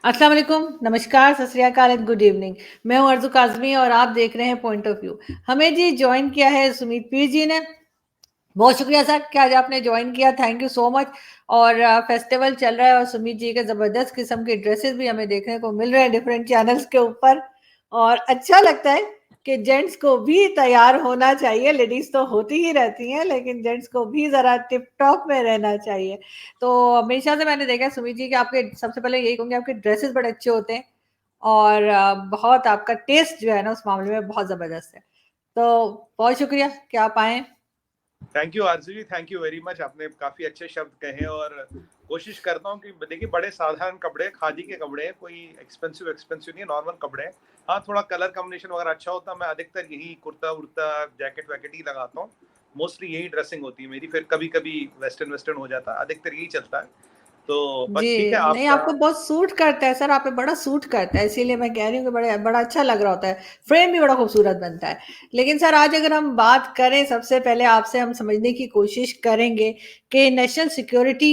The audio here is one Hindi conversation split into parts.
अस्सलाम वालेकुम, नमस्कार, सत श्री अकाल एंड गुड इवनिंग। मैं हूँ अर्ज़ू काज़मी और आप देख रहे हैं पॉइंट ऑफ व्यू। हमें जी जॉइन किया है सुमित पीर जी ने। बहुत शुक्रिया सर कि आज आपने जॉइन किया, थैंक यू सो मच। और फेस्टिवल चल रहा है और सुमित जी के ज़बरदस्त किस्म के ड्रेसेस भी हमें देखने को मिल रहे हैं डिफरेंट चैनल्स के ऊपर। और अच्छा लगता है कि जेंट्स को भी तैयार होना चाहिए। लेडीज तो होती ही रहती हैं, लेकिन जेंट्स को भी ज़रा टिप टॉप में रहना चाहिए। तो हमेशा से मैंने देखा है सुमित जी कि आपके, सबसे पहले यही कहूँगी, आपके ड्रेसेस बड़े अच्छे होते हैं और बहुत आपका टेस्ट जो है ना उस मामले में बहुत ज़बरदस्त है। तो बहुत शुक्रिया कि आप आए। Thank you Aarzoo ji, thank you very much. आपने काफी अच्छे शब्द कहे और कोशिश करता हूँ कि देखिए बड़े साधारण कपड़े, खादी के कपड़े, कोई एक्सपेंसिव नहीं, नॉर्मल कपड़े हैं। हाँ, थोड़ा कलर कॉम्बिनेशन वगैरह अच्छा होता है। मैं अधिकतर यही कुर्ता उर्ता जैकेट वैकेट ही लगाता हूँ। मोस्टली यही ड्रेसिंग होती है मेरी। फिर कभी कभी वेस्टर्न हो जाता है, अधिकतर यही चलता है। तो बस ठीक है जी, नहीं आपका। आपको बहुत सूट करता है सर, आप पे बड़ा सूट करता है, इसीलिए मैं कह रही हूँ कि बड़ा बड़ा अच्छा लग रहा होता है। फ्रेम भी बड़ा खूबसूरत बनता है। लेकिन सर आज अगर हम बात करें, सबसे पहले आपसे हम समझने की कोशिश करेंगे कि नेशनल सिक्योरिटी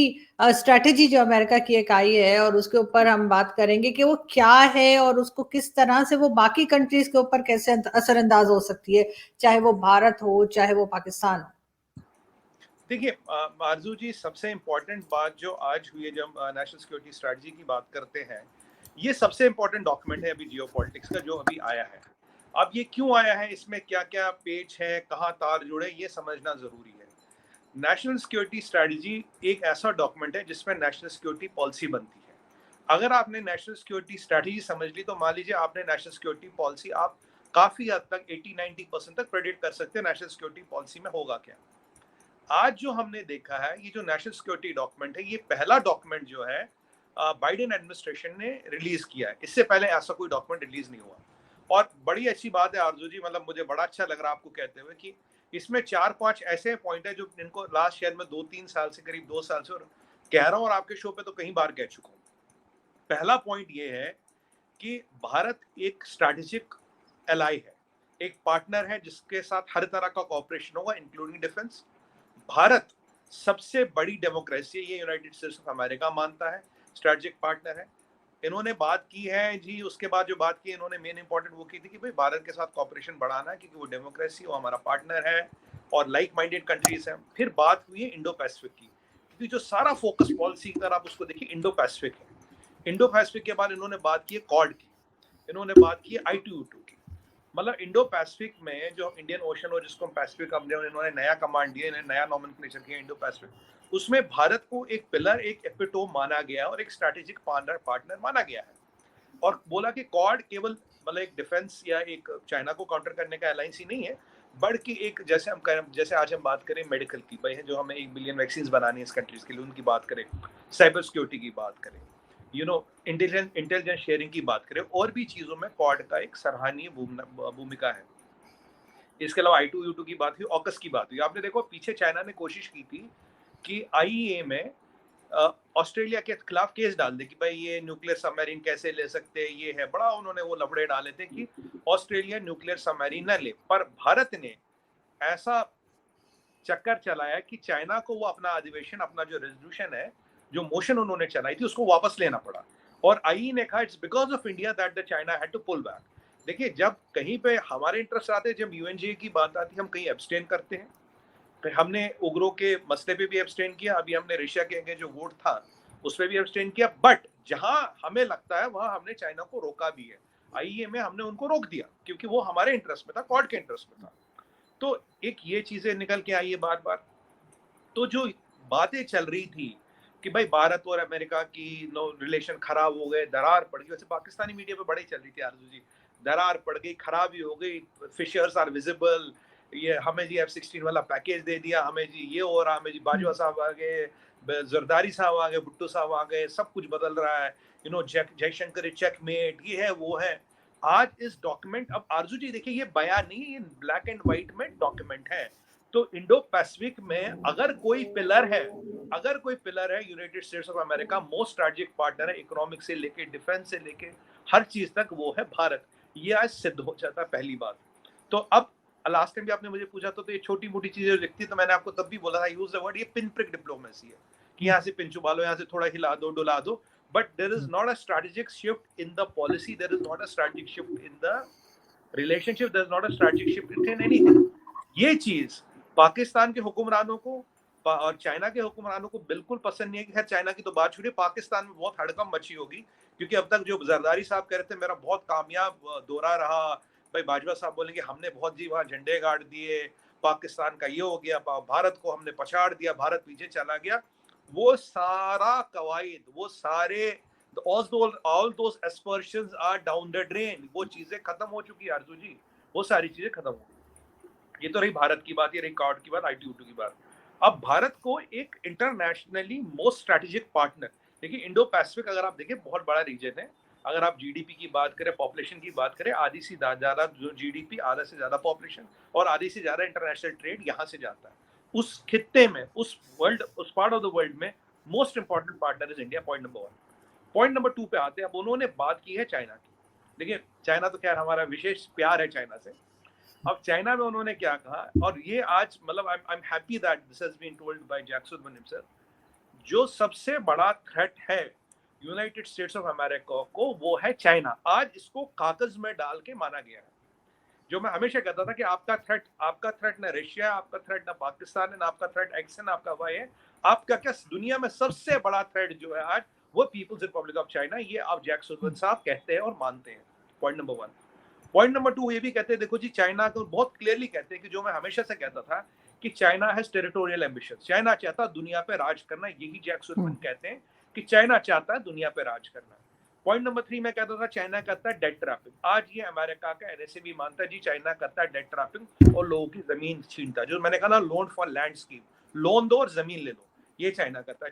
स्ट्रैटेजी जो अमेरिका की एक आई है, और उसके ऊपर हम बात करेंगे कि वो क्या है और उसको किस तरह से वो बाकी कंट्रीज के ऊपर कैसे असरअंदाज हो सकती है, चाहे वो भारत हो चाहे वो पाकिस्तान हो। देखिए आरजू जी, सबसे इम्पोर्टेंट बात जो आज हुई है, जब नेशनल सिक्योरिटी स्ट्रेटजी की बात करते हैं, ये सबसे इम्पोर्टेंट डॉक्यूमेंट है अभी जियो पॉलिटिक्स का, जो अभी आया है। अब ये क्यों आया है, इसमें क्या क्या पेज है, कहाँ तार जुड़े, ये समझना जरूरी है। नेशनल सिक्योरिटी स्ट्रेटजी एक ऐसा डॉक्यूमेंट है जिसमें नेशनल सिक्योरिटी पॉलिसी बनती है। अगर आपने नेशनल सिक्योरिटी स्ट्रेटजी समझ ली तो मान लीजिए आपने नेशनल सिक्योरिटी पॉलिसी, आप काफी हद तक 80-90% तक प्रेडिक्ट कर सकते हैं नेशनल सिक्योरिटी पॉलिसी में होगा क्या। आज जो हमने देखा है, ये जो नेशनल सिक्योरिटी डॉक्यूमेंट है, ये पहला डॉक्यूमेंट जो है बाइडेन एडमिनिस्ट्रेशन ने रिलीज किया है। इससे पहले ऐसा कोई डॉक्यूमेंट रिलीज नहीं हुआ। और बड़ी अच्छी बात है आरजू जी, मतलब मुझे बड़ा अच्छा लग रहा है आपको कहते हुए कि इसमें 4-5 ऐसे पॉइंट है जो इनको लास्ट शायद मैं 2-3 साल से, करीब 2 साल से और कह रहा हूँ, और आपके शो पे तो कई बार कह चुका हूँ। पहला पॉइंट ये है कि भारत एक स्ट्रैटेजिक एलाई है, एक पार्टनर है जिसके साथ हर तरह का कॉपरेशन होगा, इंक्लूडिंग डिफेंस। भारत सबसे बड़ी डेमोक्रेसी है, ये यूनाइटेड स्टेट्स ऑफ अमेरिका मानता है, स्ट्रेटेजिक पार्टनर है। इन्होंने बात की है जी, उसके बाद जो बात की इन्होंने मेन इंपॉर्टेंट वो की थी कि भाई भारत के साथ कॉपरेशन बढ़ाना है, क्योंकि वो डेमोक्रेसी, वो हमारा पार्टनर है और लाइक माइंडेड कंट्रीज हैं। फिर बात हुई है इंडो पैसिफिक की, क्योंकि जो सारा फोकस पॉलिसी अगर आप उसको देखिए इंडो पैसिफिक है। इंडो पैसिफिक के बाद इन्होंने बात की है क्वाड की, इन्होंने बात की है I2U2 की। मतलब इंडो पैसिफिक में जो इंडियन ओशन हो, जिसको हम पैसिफिक, इन्होंने नया कमांड दिया, इन्होंने नया नॉमेनक्लेचर किया इंडो पैसिफिक। उसमें भारत को एक पिलर, एक एपिटोम माना गया और एक स्ट्रैटेजिक पार्टनर माना गया है। और बोला कि क्वाड केवल मतलब एक डिफेंस या एक चाइना को काउंटर करने का अलायंस ही नहीं है, बल्कि एक, जैसे आज हम बात करें मेडिकल की, भाई जो हमें 1 बिलियन वैक्सीन बनानी है इस कंट्रीज के लिए, उनकी बात करें, साइबर सिक्योरिटी की बात करें, इंटेलिजेंस शेयरिंग की बात करें, और भी चीजों में क्वाड का एक सराहनीय भूमिका है। इसके अलावा I2U2 की बात हुई, ऑकस की बात हुई। आपने देखो पीछे चाइना ने कोशिश की थी कि IEA में ऑस्ट्रेलिया के खिलाफ केस डाल दे कि भाई ये न्यूक्लियर सबमरीन कैसे ले सकते हैं, ये है बड़ा, उन्होंने वो लफड़े डाले थे कि ऑस्ट्रेलिया न्यूक्लियर सबमरीन न ले। पर भारत ने ऐसा चक्कर चलाया कि चाइना को वो अपना अधिवेशन, अपना जो रेजोल्यूशन है, जो मोशन उन्होंने चलाई थी, उसको वापस लेना पड़ा। और आई ने कहा it's because of India that the China had to pull back. देखिए, जब कहीं पे हमारे इंटरेस्ट आते हैं, जब UNGA की बात आती है, हम कहीं एब्सटेन करते हैं। फिर हमने उग्रों के मसले पे भी एब्सटेन किया, अभी हमने रशिया के जो वोट था उस पर भी एब्सटेन किया, बट जहां हमें लगता है वहां हमने चाइना को रोका भी है। IEA में हमने उनको रोक दिया क्योंकि वो हमारे इंटरेस्ट में था, क्वाड के इंटरेस्ट में था। तो एक ये चीजें निकल के आई है बार बार। तो जो बातें चल रही थी कि भाई भारत और अमेरिका की रिलेशन खराब हो गए, दरार पड़ गई, वैसे पाकिस्तानी मीडिया पे बड़ी चल रही थी आरजू जी, दरार पड़ गई, खराबी हो गई, फिशर्स आर विजिबल, ये हमें जी F-16 वाला पैकेज दे दिया, हमें जी ये हो रहा, हमें जी बाजवा साहब आ गए, जरदारी साहब आ गए, भुट्टो साहब आ गए, सब कुछ बदल रहा है, जयशंकर चेकमेट, ये है वो है। आज इस डॉक्यूमेंट, अब आरजू जी देखिए, ये बयान नहीं, ये ब्लैक एंड व्हाइट में डॉक्यूमेंट है। तो इंडो पैसिफिक में अगर कोई पिलर है, United states of America most strategic partner है, इकोनॉमिक से लेके डिफेंस से लेके हर चीज तक, वो है भारत। ये आज सिद्ध हो जाता है, पहली बात। तो अब लास्ट टाइम भी आपने मुझे पूछा तो ये छोटी मोटी चीजें दिखती, तो मैंने आपको तब भी बोला था, यूज द वर्ड, ये पिन प्रिक डिप्लोमेसी है कि यहाँ से पिन चुबा लो, यहाँ से थोड़ा हिला दो, डुला दो, but there is not a strategic shift in the policy, there is not a strategic shift in the relationship, there is not a strategic shift in anything. ये चीज पाकिस्तान के हुक्मरानों को और चाइना के हुक्मरानों को बिल्कुल पसंद नहीं है। कि खैर चाइना की तो बात छोड़िए, पाकिस्तान में बहुत हड़कंप मची होगी, क्योंकि अब तक जो जरदारी साहब कह रहे थे मेरा बहुत कामयाब दौरा रहा, भाई बाजवा साहब बोलेंगे हमने बहुत जी वहां झंडे गाड़ दिए, पाकिस्तान का ये हो गया, भारत को हमने पछाड़ दिया, भारत पीछे चला गया। वो सारा कवायद, वो सारे all those aspersions are down the drain, वो चीजें खत्म हो चुकी है आरजू जी, वो सारी चीजें खत्म हो गई। ये तो रही भारत की बात, ये रही कार्ड की बात, ITU की बात। अब भारत को एक इंटरनेशनली मोस्ट स्ट्रेटेजिक पार्टनर, देखिए इंडो पैसिफिक अगर आप देखें बहुत बड़ा रीजन है। अगर आप जीडीपी की बात करें, पॉपुलेशन की बात करें, आधी से ज्यादा जो जीडीपी, आधा से ज्यादा पॉपुलेशन और आधी से ज्यादा इंटरनेशनल ट्रेड यहाँ से जाता है। उस खित्ते में, उस पार्ट ऑफ द वर्ल्ड में most important partner is India, point number 1। Point number 2 पे आते हैं। अब उन्होंने बात की है चाइना की। देखिए चाइना तो खैर हमारा विशेष प्यार है चाइना से। अब चाइना में उन्होंने क्या कहा, और ये आज मतलब I am happy that this has been told by Jake Sullivan himself, जो सबसे बड़ा थ्रेट है यूनाइटेड स्टेट्स ऑफ अमेरिका को वो है चाइना। आज इसको कागज में डाल के माना गया है। जो मैं हमेशा कहता था कि आपका थ्रेट ना रशिया है, आपका थ्रेट ना पाकिस्तान है, ना आपका थ्रेट एक्स है, ना आपका वाई है, आपका क्या दुनिया में सबसे बड़ा थ्रेट जो है आज वो पीपल्स रिपब्लिक ऑफ चाइना। ये आप जैक सुलिवान साहब कहते हैं और मानते हैं, पॉइंट नंबर 1। पॉइंट नंबर 2 ये भी कहते हैं, देखो जी चाइना को बहुत क्लियरली कहते हैं कि जो मैं हमेशा से कहता था कि China has territorial ambition, China चाहता दुनिया पे राज करना। यही जैक सुलिवान कहते हैं कि चाइना चाहता है दुनिया पे राज करना। पॉइंट नंबर 3 मैं कहता था चाइना करता है डेट ट्रैपिंग। आज ये अमेरिका का NSA भी मानता है जी चाइना करता है डेट ट्रैपिंग और लोगों की जमीन छीनता है। जो मैंने कहा ना loan for land scheme, loan दो और जमीन ले लो, ये चाइना करता है।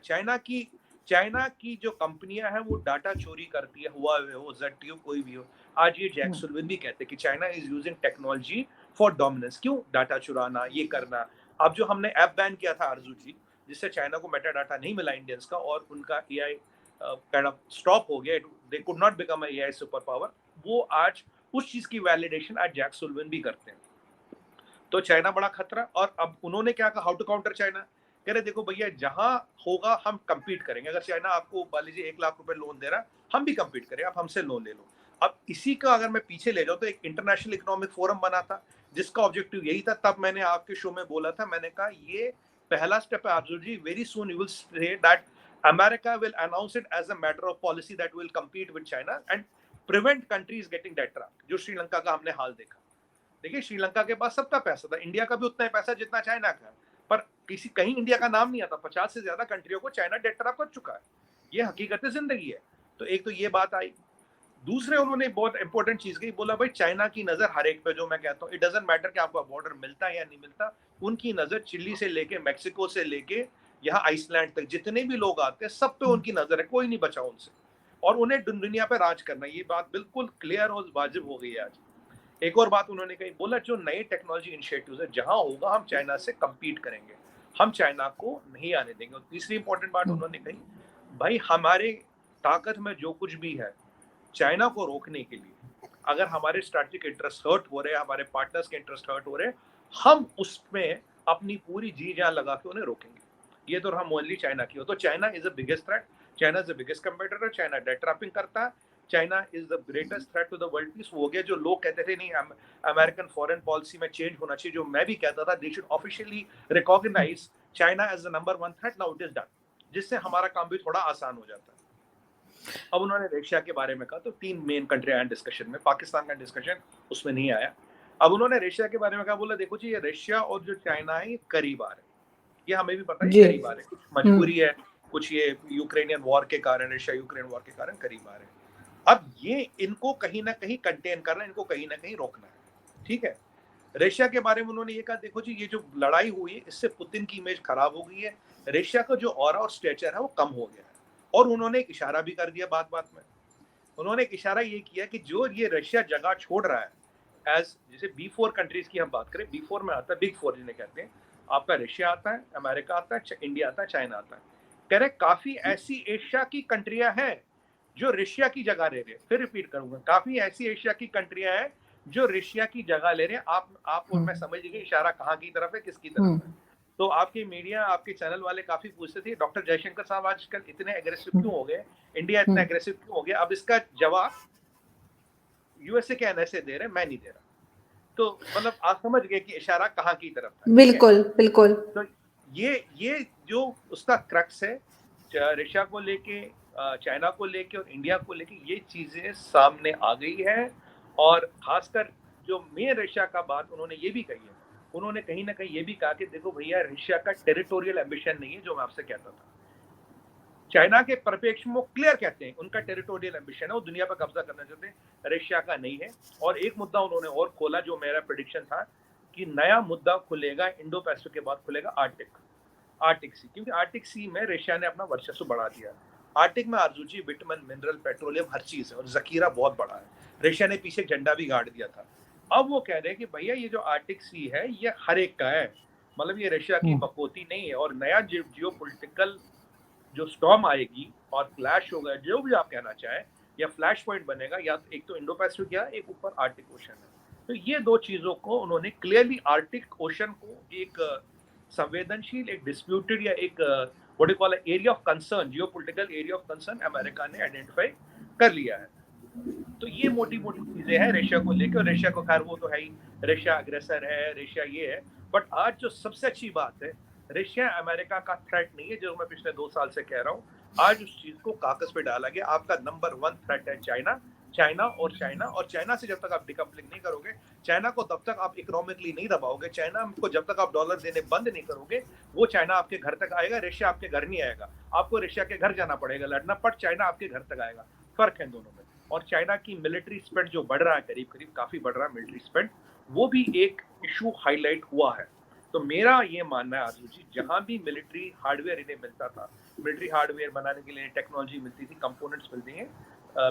चाइना की जो कंपनियां हैं वो डाटा चोरी करती है, हुआवे हो, ZTE कोई भी हो। आज ये जैक सुलिवान भी कहते हैं कि China is using technology for dominance. क्यों? डाटा चुराना, ये करना। अब जो हमने ऐप बैन किया था आरजू जी, जिससे चाइना को मेटा डाटा नहीं मिला इंडियंस का और उनका AI kind of stop हो गया, they could not become a AI super power, वो आज उस चीज की वैलिडेशन आज जैक सुलिवान भी करते हैं। तो चाइना बड़ा खतरा। और अब उन्होंने क्या कहा, हाउ टू काउंटर चाइना, कह रहे देखो भैया जहां होगा हम कम्पीट करेंगे। अगर चाइना आपको मान लीजिए 1 लाख रुपए लोन दे रहा है, हम भी कम्पीट करें, आप हमसे लोन ले लो। अब इसी का अगर मैं पीछे ले जाऊं तो एक इंटरनेशनल इकोनॉमिक फोरम बना था जिसका ऑब्जेक्टिव यही था। तब मैंने आपके शो में बोला था, मैंने कहा ये पहला स्टेप है Arzoo ji, very soon you will see that America will announce it as a matter of policy that will compete with China and prevent countries getting debt trapped। जो श्रीलंका का हमने हाल देखा। देखिए श्रीलंका के पास सबका पैसा था, इंडिया का भी उतना ही पैसा जितना चाइना का, पर कहीं इंडिया का नाम नहीं आता। 50 से ज्यादा कंट्रियों को चाइना डेट ट्रैप कर चुका है, ये हकीकत जिंदगी है। तो एक तो ये बात आई। दूसरे उन्होंने बहुत इंपॉर्टेंट चीज कही, बोला भाई चाइना की नजर हर एक पे, जो मैं कहता हूँ इट डजंट मैटर कि आपको बॉर्डर मिलता है या नहीं मिलता, उनकी नजर चिली से लेके मैक्सिको से लेके यहाँ आइसलैंड तक जितने भी लोग आते हैं सब पे उनकी नजर है, कोई नहीं बचा उनसे, और उन्हें दुनिया पे राज करना। ये बात बिल्कुल क्लियर और वाजिब हो गई है आज। एक और बात उन्होंने कही, बोला जो नए टेक्नोलॉजी इनिशिएटिव्स है जहां होगा हम चाइना से कम्पीट करेंगे, हम चाइना को नहीं आने देंगे। और तीसरी इंपॉर्टेंट बात उन्होंने कही, भाई हमारे ताकत में जो कुछ भी है चाइना को रोकने के लिए, अगर हमारे स्ट्रैटेजिक इंटरेस्ट हर्ट हो रहे हैं, हमारे पार्टनर्स के इंटरेस्ट हर्ट हो रहे हैं, हम उसमें अपनी पूरी जी जान लगा के उन्हें रोकेंगे। ये तो हम ओनली चाइना की हो। तो China is the biggest threat, China is the biggest competitor, China debt trapping करता है, China is the greatest threat to the world peace. हो गया जो लोग कहते थे नहीं अमेरिकन फॉरेन पॉलिसी में चेंज होना चाहिए, जो मैं भी कहता था, they should officially recognise China as the number 1 threat. Now it is done, जिससे हमारा काम भी थोड़ा आसान हो जाता है। अब उन्होंने रशिया के बारे में कहा, तो 3 मेन कंट्री आए डिस्कशन में, पाकिस्तान का डिस्कशन उसमें नहीं आया। अब उन्होंने रशिया के बारे में कहा, बोला देखो जी ये रशिया और जो चाइना है ये करीब आ रहे हैं, ये हमें भी पता है करीब आ रहे हैं, कुछ मजबूरी है, कुछ ये यूक्रेनियन वॉर के कारण, रशिया यूक्रेन वॉर के कारण करीब आ रहे हैं। अब ये इनको कहीं ना कहीं कंटेन करना, इनको कहीं ना कहीं रोकना है, ठीक है। रशिया के बारे में उन्होंने ये कहा, देखो जी ये जो लड़ाई हुई है इससे पुतिन की इमेज खराब हो गई है, रशिया का जो ऑरा और स्टेचर है वो कम हो गया है। और उन्होंने एक इशारा भी कर दिया बात बात में, उन्होंने एक इशारा ये किया कि जो ये रशिया जगह छोड़ रहा है एज जैसे B4 कंट्रीज की हम बात करें, B4 में आता है बिग 4 जिन्हें कहते हैं, आपका रशिया आता है, अमेरिका आता है, इंडिया आता है, चाइना आता है। कह रहे काफी ऐसी एशिया की कंट्रियां हैं जो रशिया की जगह ले रहे हैं। फिर रिपीट करूंगा, काफी ऐसी एशिया की कंट्रियां हैं जो रशिया की जगह ले रहे हैं। आप और मैं समझ गए इशारा कहाँ की तरफ है, किसकी तरफ है। तो आपकी मीडिया, आपके चैनल वाले काफी पूछते थे डॉक्टर जयशंकर साहब आजकल इतने एग्रेसिव क्यों हो गए, इंडिया इतना एग्रेसिव क्यों हो गया। अब इसका जवाब यूएसए के एनएसए दे रहे, मैं नहीं दे रहा। तो मतलब आप समझ गए कि इशारा कहाँ की तरफ था। बिल्कुल बिल्कुल। तो ये जो उसका क्रक्स है, रशिया को लेके, चाइना को लेके और इंडिया को लेके, ये चीजें सामने आ गई है। और खासकर जो मेन रशिया का बात उन्होंने ये भी कही है, उन्होंने कहीं ना कहीं ये भी कहा कि देखो भैया, रशिया का टेरिटोरियल एम्बिशन नहीं है, जो मैं आपसे कहता था। चाइना के परिप्रेक्ष्य में वो क्लियर कहते हैं उनका टेरिटोरियल एम्बिशन है, वो दुनिया पर कब्जा करना चाहते हैं, रशिया का नहीं है। और एक मुद्दा उन्होंने और खोला, जो मेरा प्रेडिक्शन था कि नया मुद्दा खुलेगा इंडो पैसिफिक के बाद, खुलेगा आर्टिक सी, क्योंकि आर्टिक सी में रशिया ने अपना वर्चस्व बढ़ा दिया। आर्टिक में आरजूजी, विटामिन, मिनरल, पेट्रोलियम, हर चीज है और जखीरा बहुत बड़ा है। रशिया ने पीछे झंडा भी गाड़ दिया था। अब वो कह रहे हैं कि भैया ये जो आर्टिक सी है ये हर एक का है, मतलब ये रशिया की बकौती नहीं है। और नया जियो पॉलिटिकल जो स्टॉर्म आएगी और फ्लैश होगा, जो भी आप कहना चाहें, या फ्लैश पॉइंट बनेगा, या एक तो इंडो पैसिफिक या एक ऊपर आर्टिक ओशन है। तो ये दो चीजों को उन्होंने क्लियरली, आर्टिक ओशन को एक संवेदनशील, एक डिस्प्यूटेड, या एक what you call area of concern, geopolitical area of concern America ने आइडेंटिफाई कर लिया है। तो ये मोटी मोटी चीजें हैं रशिया को लेकर। और रशिया को खैर वो तो है ही, रशिया अग्रेसर है, रशिया ये है। बट आज जो सबसे अच्छी बात है, रशिया अमेरिका का थ्रेट नहीं है, जो मैं पिछले 2 साल से कह रहा हूँ। आज उस चीज को कागज पे डाला गया। आपका नंबर 1 थ्रेट है चाइना, चाइना और चाइना। और चाइना से जब तक आप डिकपलिंग नहीं करोगे, चाइना को तब तक आप इकोनॉमिकली नहीं दबाओगे, चाइना को जब तक आप डॉलर देने बंद नहीं करोगे, वो चाइना आपके घर तक आएगा, रशिया आपके घर नहीं आएगा। आपको रशिया के घर जाना पड़ेगा लड़ना, बट चाइना आपके घर तक आएगा। फर्क है दोनों में। और चाइना की मिलिट्री स्पेंड जो बढ़ रहा है, करीब करीब काफी बढ़ रहा है मिलिट्री स्पेंड, वो भी एक इशू हाईलाइट हुआ है। तो मेरा ये मानना है आजू जी, जहां भी मिलिट्री हार्डवेयर इन्हें मिलता था, मिलिट्री हार्डवेयर बनाने के लिए टेक्नोलॉजी मिलती थी, कंपोनेंट्स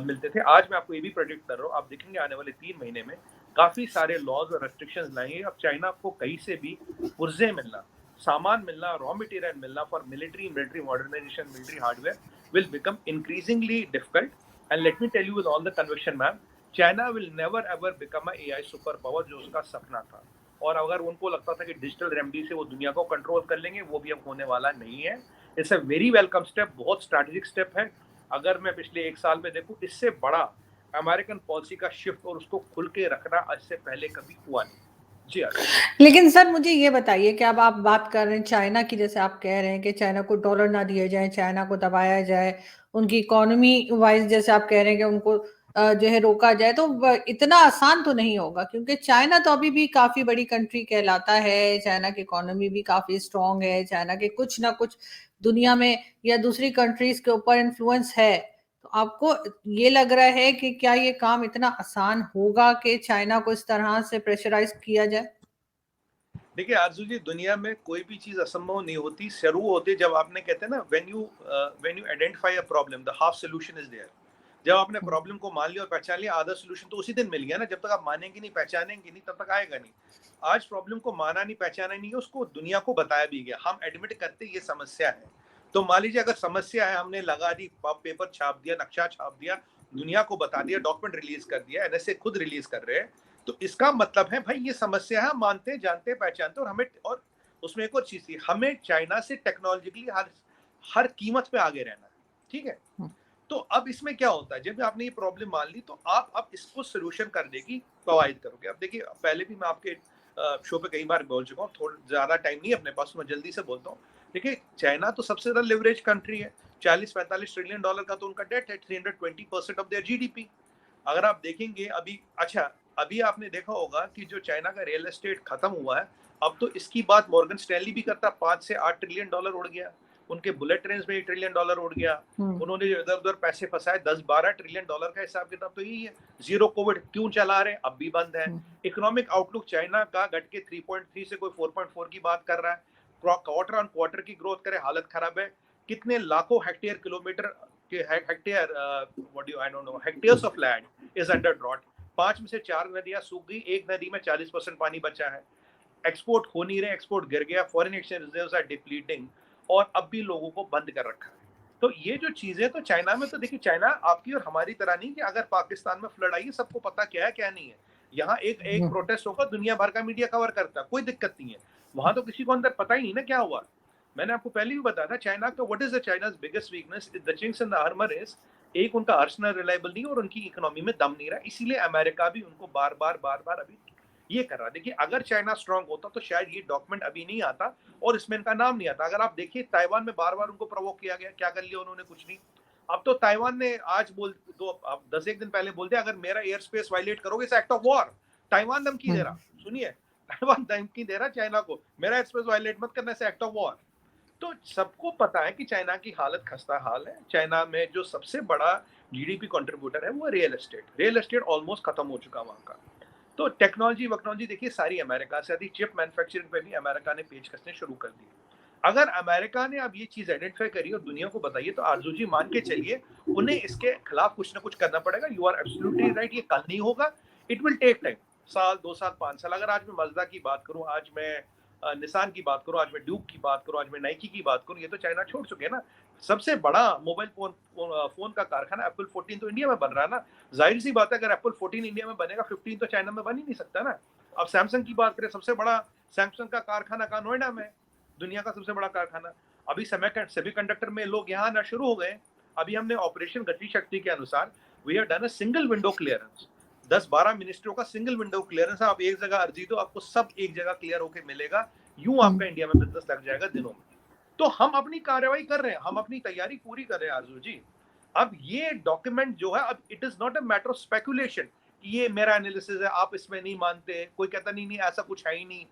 मिलते थे। आज मैं आपको ये भी प्रेडिक्ट कर रहा हूँ, आप देखेंगे आने वाले 3 महीने में काफी सारे लॉज और रेस्ट्रिक्शंस लाएंगे। अब चाइना को कहीं से भी पुर्जे मिलना, सामान मिलना, रॉ मटेरियल मिलना for military modernisation, military hardware will become increasingly difficult. And let me tell you with all the conviction ma'am, China will never ever become a AI super power, जो उसका सपना था। और अगर उनको लगता था कि डिजिटल रेमेडी से वो दुनिया को कंट्रोल कर लेंगे, वो भी अब होने वाला नहीं है। It's a very welcome step, बहुत स्ट्रैटेजिक स्टेप है। अगर मैं पिछले 1 साल में देखूं, इससे बड़ा अमेरिकन पॉलिसी का शिफ्ट और उसको खुल के रखना इससे पहले कभी हुआ नहीं। जी हाँ। लेकिन सर मुझे ये बताइए कि अब आप बात कर रहे हैं चाइना की, जैसे आप कह रहे हैं कि चाइना को डॉलर ना दिए जाए, चाइना को दबाया जाए, उनकी इकोनॉमी वाइज जैसे आप कह रहे हैं कि उनको जो है रोका जाए, तो इतना आसान तो नहीं होगा, क्योंकि चाइना तो अभी भी काफी बड़ी कंट्री कहलाता है, चाइना की इकोनॉमी भी काफी स्ट्रांग है, चाइना के कुछ ना कुछ दुनिया में या दूसरी कंट्रीज के ऊपर इन्फ्लुएंस है। तो आपको ये लग रहा है कि क्या ये काम इतना आसान होगा कि चाइना को इस तरह से प्रेशराइज किया जाए? देखिए आरजू जी, दुनिया में कोई भी चीज असंभव नहीं होती, शुरू होती जब आपने, कहते हैं ना, when you identify a problem the half solution is there. जब आपने प्रॉब्लम को मान लिया और पहचान लिया, आधा सॉल्यूशन तो उसी दिन मिल गया ना। जब तक आप मानेंगे नहीं, पहचानेंगे नहीं, तब तक आएगा नहीं। आज प्रॉब्लम को माना नहीं, पहचाना नहीं है, उसको दुनिया को बताया भी गया, हम एडमिट करते ये समस्या है। तो मान लीजिए अगर समस्या है, हमने लगा दी, पेपर छाप दिया, नक्शा छाप दिया, दुनिया को बता दिया, डॉक्यूमेंट रिलीज कर दिया, एनएसए खुद रिलीज कर रहे हैं, तो इसका मतलब है भाई ये समस्या है, मानते, जानते, पहचानते। और हमें, और उसमें एक और चीज थी, हमें चाइना से टेक्नोलॉजिकली हर कीमत पे आगे रहना है, ठीक है। तो अब इसमें क्या होता है, जब आपने ये प्रॉब्लम मान ली, तो आप अब इसको सोल्यूशन करने की प्रोवाइड करोगे। अब देखिए, पहले भी मैं आपके शो पे कई बार बोल चुका हूँ, थोड़ा ज्यादा टाइम नहीं अपने पास, मैं जल्दी से बोलता हूँ। देखिए, चाइना तो सबसे ज्यादा लिवरेज कंट्री है, 40-45 ट्रिलियन डॉलर का तो उनका डेट है, 320% ऑफ देयर जीडीपी। अगर आप देखेंगे अभी, अच्छा, अभी आपने देखा होगा कि जो चाइना का रियल एस्टेट खत्म हुआ है, अब तो इसकी बात मॉर्गन स्टैनली भी करता, 5 से 8 ट्रिलियन डॉलर उड़ गया, उनके बुलेट ट्रेन में 1 ट्रिलियन डॉलर उड़ गया। उन्होंने जो इधर उधर पैसे फंसाए, 10-12 ट्रिलियन डॉलर का हिसाब किताब तो यही है। जीरो कोविड क्यों चला रहे, अब भी बंद है। इकोनॉमिक आउटलुक चाइना का घट के 3.3 से कोई 4.4 की बात कर रहा है। क्वार्टर ऑन क्वार्टर की ग्रोथ करे, हालत खराब है। कितने लाखों hectare kilometre hectare I don't know hectares of land is under drought. 5 में से 4 नदियां सूख गई, एक नदी में 40% पानी बचा है। एक्सपोर्ट हो नहीं रहे, एक्सपोर्ट गिर गया, foreign exchange reserves are depleting, और अब भी लोगों को बंद कर रखा है। तो ये जो चीजें, तो चाइना में, तो देखिए, चाइना आपकी और हमारी तरह नहीं कि अगर पाकिस्तान में फ्लड आई, सबको पता क्या है क्या नहीं है। यहाँ एक प्रोटेस्ट होगा, दुनिया भर का मीडिया कवर करता है, कोई दिक्कत नहीं है। वहां तो किसी को अंदर पता ही नहीं ना क्या हुआ। मैंने आपको पहले भी बताया था चाइना का what is the China's biggest weakness the chinks in the armour is, एक उनका आर्सनल रिलायबल नहीं और उनकी इकोनॉमी में दम नहीं रहा, इसीलिए अमेरिका भी उनको बार बार अभी ये कर रहा है। देखिए अगर चाइना स्ट्रांग होता तो शायद ये डॉक्यूमेंट अभी नहीं आता और इसमें इनका नाम नहीं आता। अगर आप देखिए ताइवान में बार बार उनको प्रोवोक किया गया, क्या कर लिया उन्होंने, कुछ नहीं। अब तो ताइवान ने आज बोल दो, अब 10 दिन पहले बोल दिया अगर मेरा एयर स्पेस वायलेट करोगे it's act of war. Taiwan धमकी दे रहा, सुनिए, ताइवान धमकी दे रहा चाइना को, मेरा एयर स्पेस वायलेट मत करना, इट्स एक्ट ऑफ वॉर। तो सबको पता है कि चाइना की हालत खस्ता हाल है। चाइना में जो सबसे बड़ा जीडीपी कंट्रीब्यूटर है वो real estate, real estate almost खत्म हो चुका वहां का। तो टेक्नोलॉजी देखिए सारी अमेरिका से आती, चिप मैन्युफैक्चरिंग पे भी अमेरिका ने पेच कसने शुरू कर दी। अगर अमेरिका ने अब ये चीज आइडेंटिफाई करी और दुनिया को बताइए तो आरजू जी मान के चलिए उन्हें इसके खिलाफ कुछ ना कुछ करना पड़ेगा। यू आर एब्सोल्युटली राइट, ये कल नहीं होगा, इट विल टेक टाइम, साल 2 साल 5 साल। अगर आज मैं मजदा की बात करूं, आज मैं निसान की बात करूं, आज मैं ड्यूक की बात करूं, आज मैं नाइकी की बात करूं, ये तो चाइना छोड़ चुके हैं ना। सबसे बड़ा मोबाइल फोन का कारखाना एप्पल 14 तो इंडिया में बन रहा है ना। जाहिर सी बात है अगर एप्पल 14 इंडिया में बनेगा 15 तो चाइना में बन ही नहीं सकता ना। अब सैमसंग की बात करें, सबसे बड़ा सैमसंग का कारखाना का नोएडा में, दुनिया का सबसे बड़ा कारखाना। अभी सेमीकंडक्टर में लोग यहाँ आना शुरू हो गए। अभी हमने ऑपरेशन गति शक्ति के अनुसार we have done a single window clearance, 10-12 मिनिस्ट्रियों का सिंगल विंडो क्लियरेंस। आप एक जगह अर्जी दो, आपको सब एक जगह क्लियर होकर मिलेगा, यूं आपका इंडिया में बिजनेस लग जाएगा दिनों में। तो हम अपनी कार्रवाई कर रहे हैं, हम अपनी तैयारी पूरी कर रहे हैं आरजू जी। अब ये डॉक्यूमेंट जो है, अब it is not a matter of speculation कि ये मेरा एनालिसिस है, आप इसमें नहीं मानते, कोई कहता नहीं ऐसा कुछ है ही नहीं।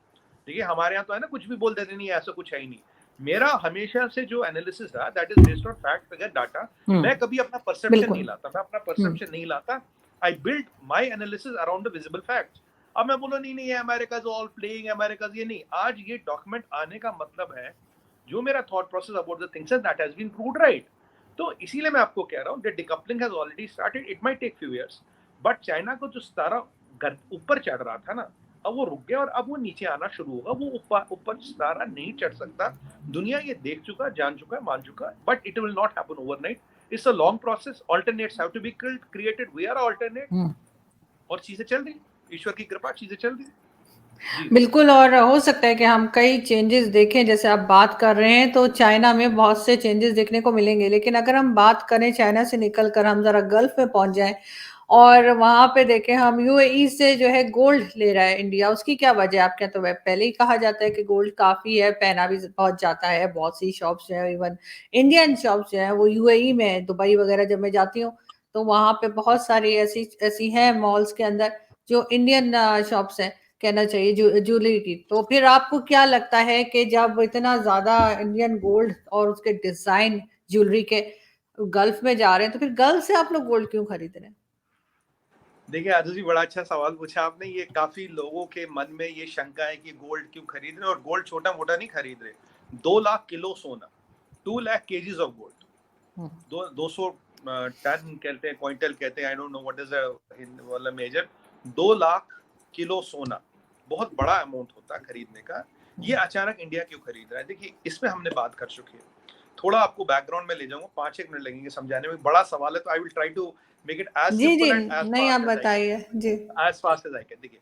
देखिए हमारे यहाँ तो है ना, कुछ भी बोल देते नहीं ऐसा कुछ है ही नहीं। मेरा हमेशा से जो एनालिसिस रहा that is based on fact figure data. मैं कभी अपना परसेप्शन नहीं लाता, मैं अपना परसेप्शन नहीं लाता। I build my analysis around the visible facts. अब मैं बोला नहीं America is all playing, America ये नहीं। आज ये डॉक्यूमेंट आने का मतलब है जो मेरा thought process about the things that has been proved right. तो इसीलिए मैं आपको कह रहा हूँ that decoupling has already started, it might take few years, but China को जो सितारा ऊपर चढ़ रहा था ना, अब वो रुक गया और अब वो नीचे आना शुरू होगा। वो ऊपर सितारा नहीं चढ़ सकता, दुनिया ये देख चुका, जान चुका, मान चुका, but it will not happen overnight. It's a long process, alternates have to be created, we are alternate, और चीजें चल रही, ईश्वर की कृपा चीजें चल रही। बिल्कुल, और हो सकता है कि हम कई चेंजेस देखें, जैसे आप बात कर रहे हैं तो चाइना में बहुत से चेंजेस देखने को मिलेंगे। लेकिन अगर हम बात करें चाइना से निकल कर हम जरा गल्फ में पहुंच जाएं और वहां पे देखें, हम यूएई से जो है गोल्ड ले रहा है इंडिया, उसकी क्या वजह है आपके यहाँ? तो पहले ही कहा जाता है कि गोल्ड काफी है, पहना भी बहुत जाता है, बहुत सी शॉप्स है, इवन इंडियन शॉप्स जो है वो यूएई में, दुबई वगैरह जब मैं जाती हूँ तो वहां पे बहुत सारी ऐसी ऐसी है मॉल्स के अंदर जो इंडियन शॉप्स है, कहना चाहिए ज्वेलरी की। तो फिर आपको क्या लगता है कि जब इतना ज्यादा इंडियन गोल्ड और उसके डिजाइन ज्वेलरी के गल्फ में जा रहे हैं, तो फिर गल्फ से आप लोग गोल्ड क्यों खरीद रहे हैं? देखिए आदू जी, बड़ा अच्छा सवाल पूछा आपने। ये काफी लोगों के मन में ये शंका है कि गोल्ड क्यों खरीद रहे, और गोल्ड छोटा मोटा नहीं खरीद रहे। 2 लाख किलो सोना, 2 lakh KGs of gold, 200 tonne कहते हैं, क्विंटल कहते हैं, I don't know what is वाला मेजर। 2 लाख किलो सोना बहुत बड़ा अमाउंट होता है खरीदने का। ये अचानक इंडिया क्यों खरीद रहा है? देखिए इसमें हमने बात कर चुकी है, थोड़ा आपको बैकग्राउंड में ले जाऊंगा, 5-1 मिनट लगेंगे समझाने में, बड़ा सवाल है तो I will try to make it as जी जी, सिंपल एंड एज नहीं आप फास्ट एज आई बताइए जी। Can, as fast as I can. देखिए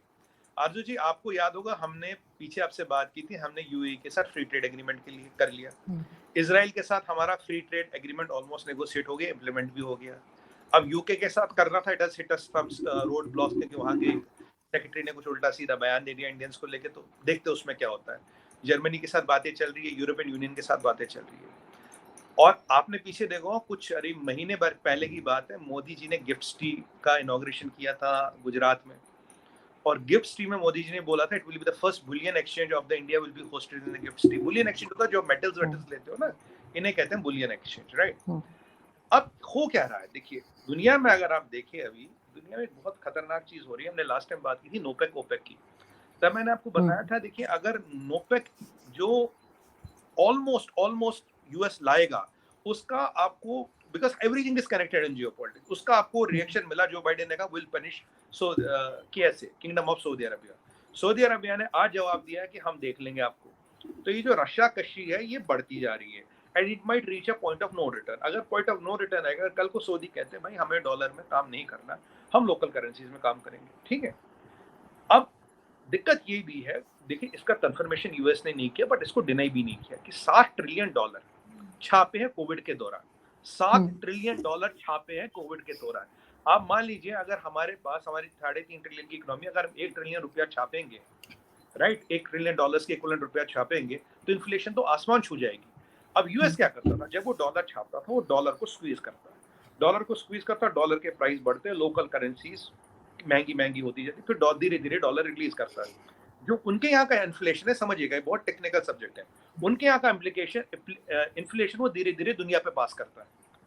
आरजू जी, आपको याद होगा हमने पीछे आपसे बात की थी, हमने यूएई के साथ फ्री ट्रेड एग्रीमेंट के लिए कर लिया। इजराइल के साथ हमारा free trade agreement almost negotiate हो गया, इंप्लीमेंट भी हो गया। अब यूके के साथ करना था, it has hit us from road block, क्योंकि वहां के सेक्रेटरी ने कुछ उल्टा सीधा बयान दे दिया इंडियंस को लेके, तो देखते उसमें क्या होता है। जर्मनी के साथ बातें चल रही है, यूरोपियन यूनियन के साथ बातें चल रही है। और आपने पीछे देखो कुछ महीने भर पहले की बात है, मोदी जी ने गिफ्ट सिटी का इनॉग्रेशन किया था गुजरात में, और गिफ्ट सिटी में मोदी जी ने बोला था it will be the first bullion exchange of the India will be hosted in the gift city. Bullion exchange होता है जो मेटल्स वेटल्स लेते हो ना, इन्हें कहते हैं बुलियन एक्सचेंज, राइट। अब हो क्या रहा है, देखिए दुनिया में अगर आप देखें, अभी दुनिया में एक बहुत खतरनाक चीज हो रही है। हमने लास्ट टाइम बात की थी नोपेक ओपेक की, तब मैंने आपको बताया था, देखिए अगर नोपेक जो ऑलमोस्ट यूएस लाएगा, उसका आपको, because everything is connected in geopolitics, उसका आपको रिएक्शन मिला। जो बाइडेन ने कहा will punish KSA, kingdom of Saudi Arabia. Saudi Arabia ने आज जवाब दिया है कि हम देख लेंगे आपको। तो ये जो रशिया कशी है ये बढ़ती जा रही है, and it might reach a point of no return. अगर पॉइंट ऑफ नो रिटर्न आएगा, कल को सऊदी कहते हैं भाई हमें डॉलर में काम नहीं करना, हम लोकल करेंसीज में काम करेंगे, ठीक है। अब दिक्कत ये भी है, देखिए इसका कंफर्मेशन यूएस ने नहीं किया, बट इसको डिनाई भी नहीं किया कि $7 ट्रिलियन छापे हैं कोविड के दौरान। $7 ट्रिलियन छापे हैं कोविड के दौरान। आप मान लीजिए अगर हमारे पास हमारी 3.5 ट्रिलियन की इकोनॉमी, अगर हम 1 ट्रिलियन रुपया छापेंगे, राइट, $1 ट्रिलियन के इक्विवेलेंट रुपया छापेंगे, तो इन्फ्लेशन तो आसमान छू जाएगी। अब यूएस क्या करता था, जब वो डॉलर छापता था, वो डॉलर को स्क्वीज करता, डॉलर के प्राइस बढ़ते, लोकल करेंसीज महंगी होती जाती, फिर धीरे धीरे डॉलर रिलीज करता है। जो उनके यहाँ का इन्फ्लेशन है, समझिएगा बहुत टेक्निकल सब्जेक्ट है, उनके यहाँ का इन्फ्लेशन वो धीरे धीरे दुनिया पे पास करता है।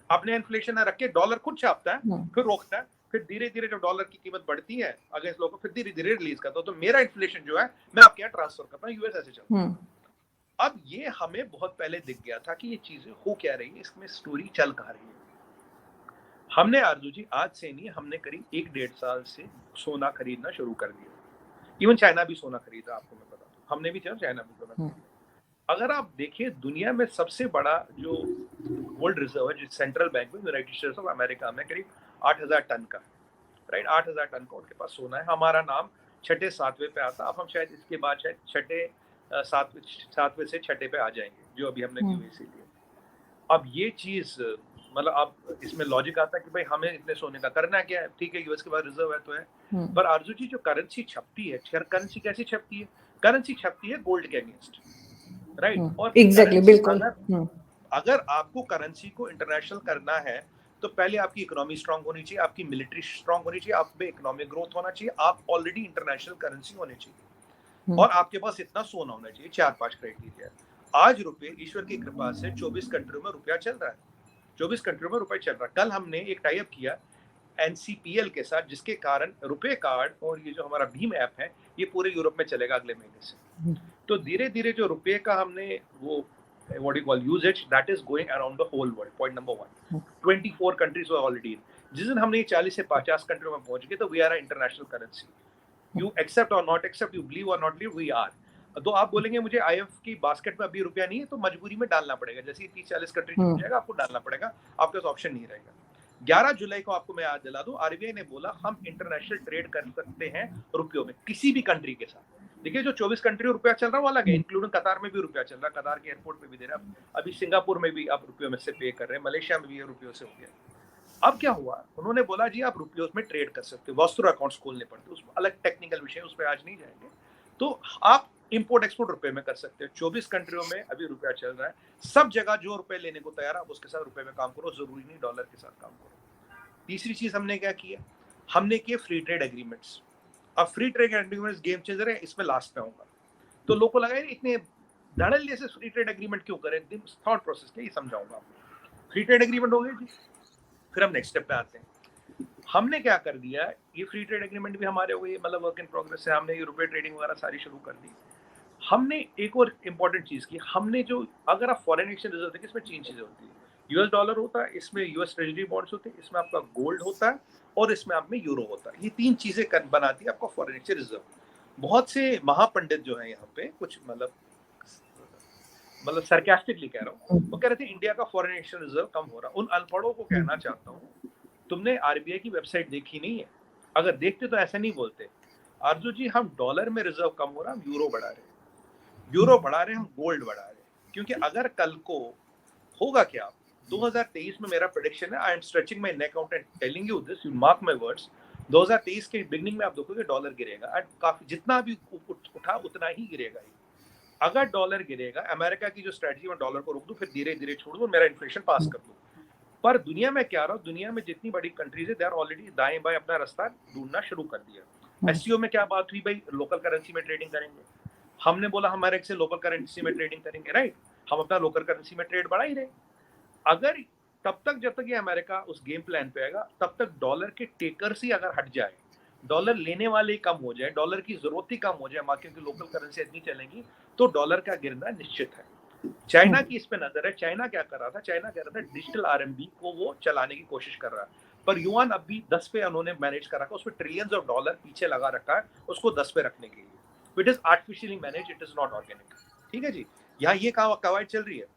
अपने इन्फ्लेशन रख के डॉलर खुद छापता है, फिर रोकता है, फिर धीरे धीरे जब डॉलर की कीमत बढ़ती है अगेंस्ट लोगों को, फिर धीरे धीरे रिलीज करता है। तो मेरा इन्फ्लेशन जो है मैं आपके यहाँ ट्रांसफर करता हूँ, यूएस ऐसे चलता है। अब ये हमें बहुत पहले दिख गया था कि ये चीजें हो क्या रही है, इसमें स्टोरी चल कहाँ रही है। हमने आरजू जी आज से नहीं, हमने करीब 1-1.5 साल से सोना खरीदना शुरू कर दिया। इवन चाइना भी सोना खरीदा, आपको मैं बता दूं, हमने भी चाइना भी सोना खरीदा। अगर आप देखिए दुनिया में सबसे बड़ा जो गोल्ड रिजर्व है, जो सेंट्रल बैंक में यूनाइटेड स्टेट्स ऑफ अमेरिका में करीब 8,000 टन का, राइट, 8,000 टन का उनके पास सोना है। हमारा नाम 6-7वें पे आता, अब हम शायद इसके बाद शायद 6-7वें से 6 पे आ जाएंगे, जो अभी हमने की हुई इसीलिए। अब ये चीज मतलब अब इसमें लॉजिक आता है कि भाई हमें इतने सोने का करना क्या है, ठीक है यूएस के पास रिजर्व है तो है, पर आरजू जी जो करेंसी छपती है, करेंसी कैसी छपती है, करेंसी छपती है गोल्ड के अगेंस्ट, राइट, और एग्जैक्टली, बिल्कुल। अगर आपको करेंसी को इंटरनेशनल करना है तो पहले आपकी इकोनॉमी स्ट्रांग होनी चाहिए, आपकी मिलिट्री स्ट्रांग होनी चाहिए, आप में इकोनॉमिक ग्रोथ होना चाहिए, आप ऑलरेडी इंटरनेशनल करेंसी होनी चाहिए, और आपके पास इतना सोना होना चाहिए। 4-5 क्राइटेरिया। आज रुपये ईश्वर की कृपा से 24 कंट्रियों में रुपया चल रहा है, 24 कंट्रियों में रुपये चल रहा है। कल हमने एक टाई अप किया एनसीपीएल के साथ, जिसके कारण रुपये कार्ड और ये जो हमारा भीम ऐप है ये पूरे यूरोप में चलेगा अगले महीने से। तो धीरे धीरे जो रुपये का हमने वो what you call usage that is going around the whole world. Point number 1. 24 countries were already in. जिस दिन हमने 40 से 50 कंट्रियों में पहुंच गए तो we are an international currency. You accept or not accept, you believe or not believe, we are. तो आप बोलेंगे मुझे आईएमएफ की बास्केट में अभी रुपया नहीं है, तो मजबूरी में डालना पड़ेगा, जैसे 30-40 कंट्री छूट जाएगा आपको डालना पड़ेगा, आपके पास ऑप्शन नहीं रहेगा। 11 जुलाई को आपको मैं याद दिला दूं, आरबीआई ने बोला हम इंटरनेशनल ट्रेड कर सकते हैं रुपयों में किसी भी कंट्री के साथ। देखिए जो 24 कंट्री रुपया चल रहा है वो अलग है, इंक्लूडिंग कतार में भी रुपया चल रहा है, कतार के एयरपोर्ट पे भी दे रहा है, अभी सिंगापुर में भी आप रुपयों में से पे कर रहे हैं, मलेशिया में भी ये रुपयों से हो गया। अब क्या हुआ, उन्होंने बोला जी आप रुपयों में ट्रेड कर सकते हो, वस्तु अकाउंट्स खोलने पड़ते, उसमें अलग टेक्निकल विषय, उस पर आज नहीं जाएंगे। तो आप इंपोर्ट एक्सपोर्ट रुपए में कर सकते हो। 24 कंट्रियों में अभी रुपया चल रहा है, सब जगह जो रुपए लेने को तैयार है आप उसके साथ रुपए में काम करो, जरूरी नहीं डॉलर के साथ काम करो। तीसरी चीज हमने क्या किया, हमने किए फ्री ट्रेड एग्रीमेंट्स। अब free trade agreements game changer है, इसमें लास्ट में होगा। तो लोगों को लगा इतने धड़ल्ले से फ्री ट्रेड एग्रीमेंट क्यों करें, थॉट प्रोसेस क्या, ये समझाऊंगा आपको। फ्री ट्रेड एग्रीमेंट हो गए जी, फिर हम नेक्स्ट स्टेप पे आते हैं। हमने क्या कर दिया, ये फ्री ट्रेड एग्रीमेंट भी हमारे हो गए, मतलब वर्क इन प्रोग्रेस है, हमने ये रुपए ट्रेडिंग वगैरह सारी शुरू कर दी। हमने एक और इम्पोर्टेंट चीज की, हमने जो अगर आप फॉरेन एक्सचेंज रिजर्व देखिए, इसमें 3 चीजें होती है, यूएस डॉलर होता है, इसमें यूएस ट्रेजरी बॉन्ड्स होते हैं, इसमें आपका गोल्ड होता है, और इसमें आप में यूरो होता है। ये 3 चीजें बनाती है आपका फॉरेन एक्सचेंज रिजर्व। बहुत से महापंडित जो है यहाँ पे, कुछ मतलब सरकास्टिकली कह रहा हूँ, वो कह रहे थे इंडिया का फॉरेन एक्सचेंज रिजर्व कम हो रहा। उन अनपढ़ों को कहना चाहता हूँ, तुमने आरबीआई की वेबसाइट देखी नहीं है, अगर देखते तो ऐसा नहीं बोलते। आरजू जी हम डॉलर में रिजर्व कम हो रहा, हम यूरो बढ़ा रहे, यूरो बढ़ा रहे, हम गोल्ड बढ़ा रहे, क्योंकि अगर कल को होगा क्या, 2023 में मेरा प्रेडिक्शन है, I am stretching my neck out and telling you this, you mark my words, 2023 के बिगनिंग में आप देखोगे डॉलर गिरेगा, एंड काफी जितना भी उठा उतना ही गिरेगा ही। अगर डॉलर गिरेगा, अमेरिका की जो स्ट्रेटजी में डॉलर को रोक दूं, फिर धीरे धीरे छोड़ दूं, मेरा इन्फ्लेशन पास कर दूं। पर दुनिया में क्या रहा, दुनिया में जितनी बड़ी कंट्रीज है दे आर ऑलरेडी दाएं बाएं अपना रास्ता ढूंढना शुरू कर दिया। एससीओ में क्या बात हुई भाई, लोकल करेंसी में ट्रेडिंग करेंगे, हमने बोला हमारे से लोकल करेंसी में ट्रेडिंग करेंगे, राइट, हम अपना लोकल करेंसी में ट्रेड बढ़ा ही रहे। अगर तब तक जब तक ये अमेरिका उस गेम प्लान पे आएगा, तब तक डॉलर के टेकर्स ही अगर हट जाए, डॉलर लेने वाले कम हो जाए, डॉलर की जरूरत ही कम हो जाए, मार्केट की लोकल करेंसी इतनी चलेगी, तो डॉलर का गिरना निश्चित है। चाइना की इस पे नजर है, चाइना क्या कर रहा था, चाइना कह रहा था डिजिटल आरएमबी को वो चलाने की कोशिश कर रहा है, पर युआन अब भी 10 पे उन्होंने मैनेज कर रखा, उसमें ट्रिलियंस ऑफ डॉलर पीछे लगा रखा है उसको 10 पे रखने के लिए। It is artificially manage, it is not organic. ठीक है जी, यहाँ ये कवायद चल रही है।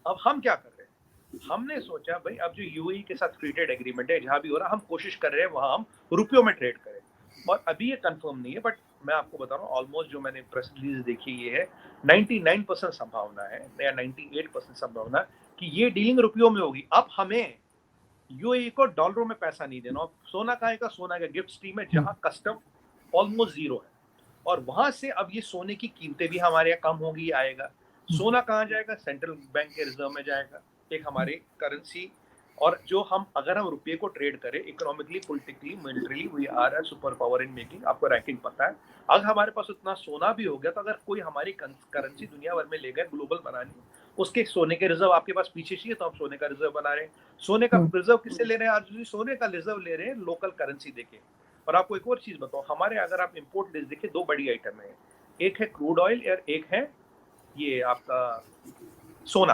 अब हम क्या कर रहे हैं, हमने सोचा भाई अब जो यूएई के साथ फ्री ट्रेड एग्रीमेंट है, जहां भी हो रहा, हम कोशिश कर रहे हैं वहां हम रुपयों में ट्रेड करें, और अभी ये कंफर्म नहीं है, बट मैं आपको बता रहा हूँ ऑलमोस्ट जो मैंने प्रेस रिलीज देखी ये है 99% संभावना है या 98% संभावना कि ये डीलिंग रुपयों में होगी। अब हमें यूएई को डॉलरों में पैसा नहीं देना। सोना का आएगा, सोना का गिफ्ट स्ट्रीम है जहां कस्टम ऑलमोस्ट जीरो है, और वहां से अब ये सोने की कीमतें भी हमारे यहाँ कम होगी आएगा। सोना कहाँ जाएगा? सेंट्रल बैंक के रिजर्व में जाएगा, एक हमारी करेंसी। और जो हम अगर हम रुपये को ट्रेड करें economically, politically, militarily, we are a super power in making, आपको रैंकिंग पता है। अगर हमारे पास उतना सोना भी हो गया तो अगर कोई हमारी करेंसी दुनिया भर में ले गए ग्लोबल बनानी, उसके सोने के रिजर्व आपके पास पीछे चाहिए तो हम सोने का रिजर्व बना रहे हैं। सोने का रिजर्व किससे ले रहे हैं? आज सोने का रिजर्व ले रहे हैं लोकल करेंसी देके। और आपको एक और चीज बताओ, हमारे अगर आप इंपोर्ट लिस्ट देखिए, दो बड़ी आइटम है, एक है क्रूड ऑयल और एक है ये आपका सोना।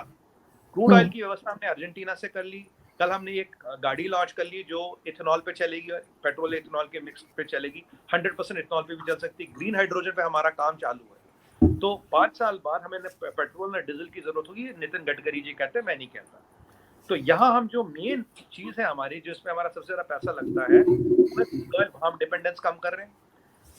क्रूड ऑयल की व्यवस्था हमने अर्जेंटीना से कर ली। कल हमने एक गाड़ी लॉन्च कर ली जो इथेनॉल पे चलेगी, पेट्रोल इथेनॉल के मिक्स पे चलेगी, 100% इथेनॉल पे भी चल सकती है। ग्रीन हाइड्रोजन पे हमारा काम चालू है। तो 5 साल बाद हमें पेट्रोल और डीजल की जरूरत होगी, नितिन गडकरी जी कहते हैं, मैं नहीं कहता। तो यहाँ हम जो मेन चीज है हमारी, जिसमें हमारा सबसे ज्यादा पैसा लगता है, हम डिपेंडेंस कम कर रहे हैं।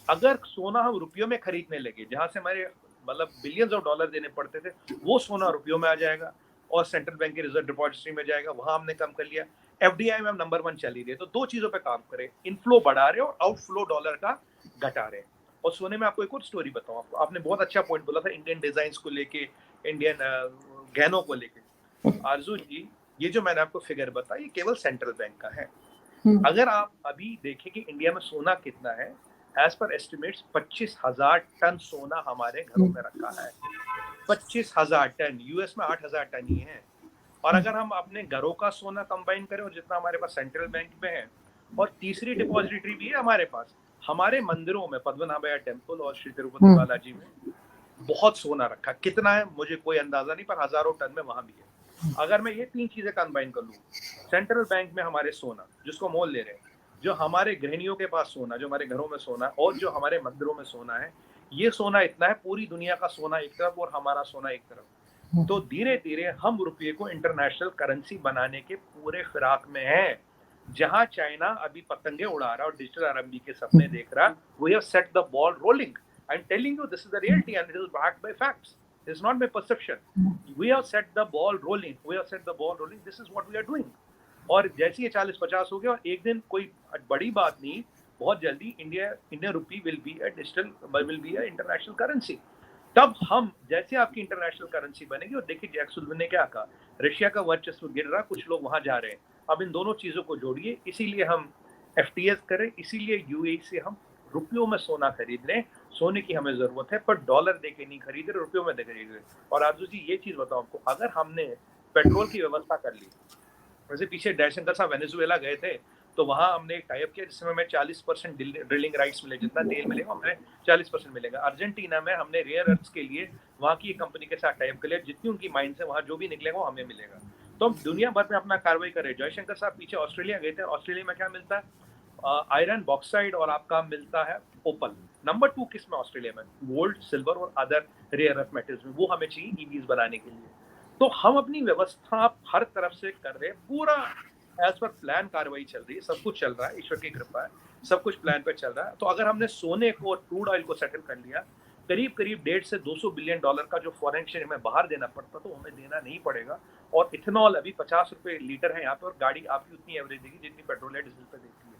अगर सोना हम रुपयों में खरीदने लगे, जहां से हमारे मतलब बिलियंस ऑफ डॉलर देने पड़ते थे, वो सोना रुपयों में आ जाएगा और सेंट्रल बैंक के रिजर्व डिपॉजिटरी में जाएगा, वहां हमने कम कर लिया। एफडीआई में हम नंबर 1 चल ही रहे, तो दो चीजों पे काम करें, इनफ्लो बढ़ा रहे और आउटफ्लो डॉलर का घटा रहे। और सोने में आपको एक और स्टोरी बताऊं, आपको आपने बहुत अच्छा पॉइंट बोला था इंडियन डिजाइन को लेके, इंडियन गहनों को लेके। आरजू जी, ये जो मैंने आपको फिगर बताया ये केवल सेंट्रल बैंक का है। अगर आप अभी देखें कि इंडिया में सोना कितना है, एज पर एस्टिमेट्स 25,000 टन सोना हमारे घरों में रखा है। 25,000 टन, यूएस में 8,000 टन ही है। और अगर हम अपने घरों का सोना कंबाइन करें और जितना हमारे पास सेंट्रल बैंक में है, और तीसरी डिपॉजिटरी भी है हमारे पास, हमारे मंदिरों में पद्मनाभया टेम्पल और श्री तिरुपति बालाजी में बहुत सोना रखा। कितना है मुझे कोई अंदाजा नहीं, पर हजारों टन में वहां भी है। अगर मैं ये 3 चीजें कंबाइन कर लूं, सेंट्रल बैंक में हमारे सोना जिसको मोल ले रहे हैं, जो हमारे गृहिणियों के पास सोना, जो हमारे घरों में सोना, और जो हमारे मंदिरों में सोना है, ये सोना इतना है, पूरी दुनिया का सोना एक तरफ और हमारा सोना एक तरफ। तो धीरे धीरे हम रुपये को इंटरनेशनल करेंसी बनाने के पूरे फिराक में है। जहां चाइना अभी पतंगे उड़ा रहा और डिजिटल अरबी के सपने देख रहा, we have set the ball rolling. I am telling you, this is the reality and it is backed by facts. It's not my perception. We have set the ball rolling. We have set the ball rolling. This is what we are doing. और जैसे ये 40-50 हो गया और एक दिन, कोई बड़ी बात नहीं, बहुत जल्दी Indian rupee will be a digital, will be a international currency. तब हम जैसे आपकी इंटरनेशनल करेंसी बनेगी, और देखिए जैक सुल्लिवान ने क्या कहा, रशिया का वर्चस्व गिर रहा, कुछ लोग वहां जा रहे हैं, अब इन दोनों चीजों को जोड़िए, इसीलिए हम एफटीएस करें, इसीलिए यूएई से हम रुपयों में सोना खरीद रहे। सोने की हमें जरूरत है, पर डॉलर देके नहीं खरीद रहे, रुपयों में देके खरीद रहे। और आरजू जी ये चीज बताओ आपको, अगर हमने पेट्रोल की व्यवस्था कर ली, वैसे पीछे जयशंकर साहब वेनेजुएला गए थे, तो वहां हमने एक टाइप किया जिसमें हमें 40% ड्रिलिंग राइट्स मिले, जितना तेल मिलेगा हमें 40% मिलेगा। अर्जेंटीना में हमने रेयर अर्थ्स के लिए वहां की कंपनी के साथ टाइप कर लिया, जितनी उनकी माइंड से वहां जो भी निकलेगा वो हमें मिलेगा। तो हम दुनिया भर में अपना कार्रवाई करें। जयशंकर साहब पीछे ऑस्ट्रेलिया गए थे, ऑस्ट्रेलिया में क्या मिलता है? आयरन, बॉक्साइड और आपका मिलता है ओपल। नंबर 2 किस में? ऑस्ट्रेलिया में गोल्ड, सिल्वर और अदर रेयर अर्थ मेटल्स में, वो हमें चाहिए ईवीज बनाने के लिए। तो हम अपनी व्यवस्था हर तरफ से कर रहे हैं, पूरा एज पर प्लान कार्रवाई चल रही है, सब कुछ चल रहा है, ईश्वर की कृपा है, सब कुछ प्लान पे चल रहा है। तो अगर हमने सोने को और क्रूड ऑयल को सेटल कर लिया, करीब करीब 150 से 200 बिलियन डॉलर का जो फॉरेन एक्सचेंज हमें बाहर देना पड़ता, तो हमें देना नहीं पड़ेगा। और इथेनॉल अभी 50 रुपए लीटर है यहाँ पे, और गाड़ी आपकी उतनी एवरेज देगी जितनी पेट्रोल या डीजल पे देती है।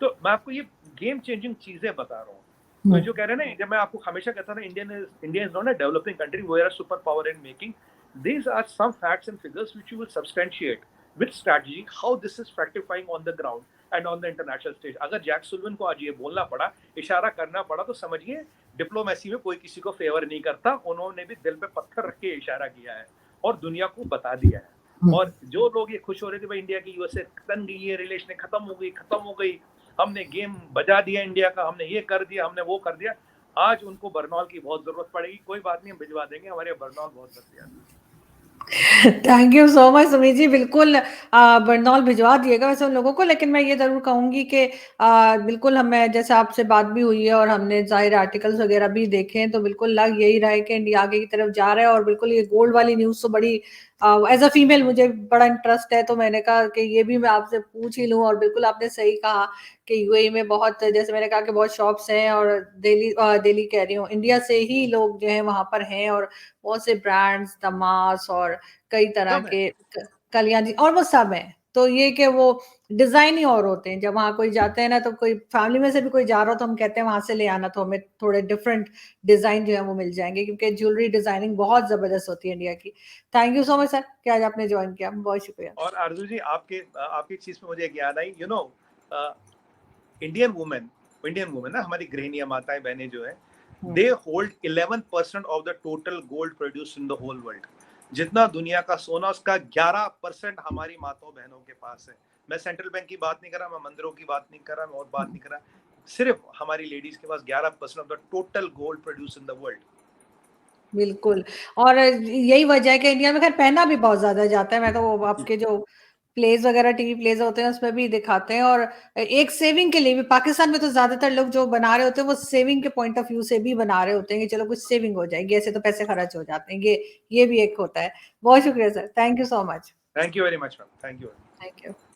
तो मैं आपको ये गेम चेंजिंग चीजें बता रहा हूँ। तो जो कह रहे हैं ना, जब मैं आपको हमेशा कहता था, India is not a developing country, we are a super power in making. These are some facts and figures which you will substantiate with strategy how this is fructifying on the ground and on the international stage. अगर जैक सुल्लिवान को आज ये बोलना पड़ा, इशारा करना पड़ा, तो समझिए डिप्लोमेसी में कोई किसी को फेवर नहीं करता। उन्होंने भी दिल पे पत्थर रख के इशारा किया है और दुनिया को बता दिया है। और जो लोग ये खुश हो रहे थे भाई इंडिया की यूएस से तन गई, ये रिलेशन खत्म हो गई, हमने गेम बजा दिया इंडिया का, हमने ये कर दिया, हमने वो कर दिया, आज उनको बर्नॉल की बहुत जरूरत पड़ेगी। कोई बात नहीं, हम भिजवा देंगे, हमारे बर्नॉल बहुत बच। Thank you so much Sumit ji, बिल्कुल बर्नॉल भिजवा दिएगा वैसे उन लोगों को। लेकिन मैं ये जरूर कहूंगी कि बिल्कुल हमें, जैसे आपसे बात भी हुई है और हमने जाहिर आर्टिकल्स वगैरह भी देखे हैं, तो बिल्कुल लग यही रहा है कि इंडिया आगे की तरफ जा रहा है। और बिल्कुल ये गोल्ड वाली न्यूज तो बड़ी एज अ फीमेल मुझे बड़ा इंटरेस्ट है, तो मैंने कहा कि ये भी मैं आपसे पूछ ही लूं। और बिल्कुल आपने सही कहा कि यूएई में बहुत, जैसे मैंने कहा कि बहुत शॉप्स हैं, और दिल्ली कह रही हूँ, इंडिया से ही लोग जो है वहां पर हैं, और बहुत से ब्रांड्स, दमास और कई तरह सब है। के कल्याण जी, और वो सब है। तो ये कि वो डिजाइन ही और होते हैं। जब वहां कोई जाते हैं ना, तो कोई फैमिली में से भी कोई जा रहा हो तो हम कहते हैं वहां से ले आना, तो हमें थोड़े डिफरेंट डिजाइन जो है वो मिल जाएंगे, क्योंकि ज्वेलरी डिजाइनिंग बहुत जबरदस्त होती है इंडिया की। Thank you so much sir कि आज आपने ज्वाइन किया, बहुत शुक्रिया। और आरजू जी, आपके आपकी चीज पे मुझे एक याद आई, यू नो, इंडियन वुमेन ना, हमारी गृहिणियां, माताएं, बहनें जो है, they hold 11% of the total gold produce in the whole world. जितना दुनिया का सोना, उसका 11% हमारी माताओं बहनों के पास है। मैं सेंट्रल बैंक की बात नहीं कर रहा, मैं मंदिरों की बात नहीं कर रहा, मैं और बात नहीं कर रहा, सिर्फ हमारी लेडीज के पास 11% of the total gold produce in the world. बिल्कुल। और यही वजह है कि इंडिया में खैर पहना भी बहुत ज्यादा जाता है। मैं तो वो आपके जो प्लेज वगैरह, टीवी प्लेज होते हैं, उसमें भी दिखाते हैं। और एक सेविंग के लिए भी, पाकिस्तान में तो ज्यादातर लोग जो बना रहे होते हैं वो सेविंग के पॉइंट ऑफ व्यू से भी बना रहे होते हैं कि चलो कुछ सेविंग हो जाएगी, ऐसे तो पैसे खर्च हो जाते हैं। ये भी एक होता है। बहुत शुक्रिया sir, thank you so much. Thank you very much ma'am, thank you. Thank you.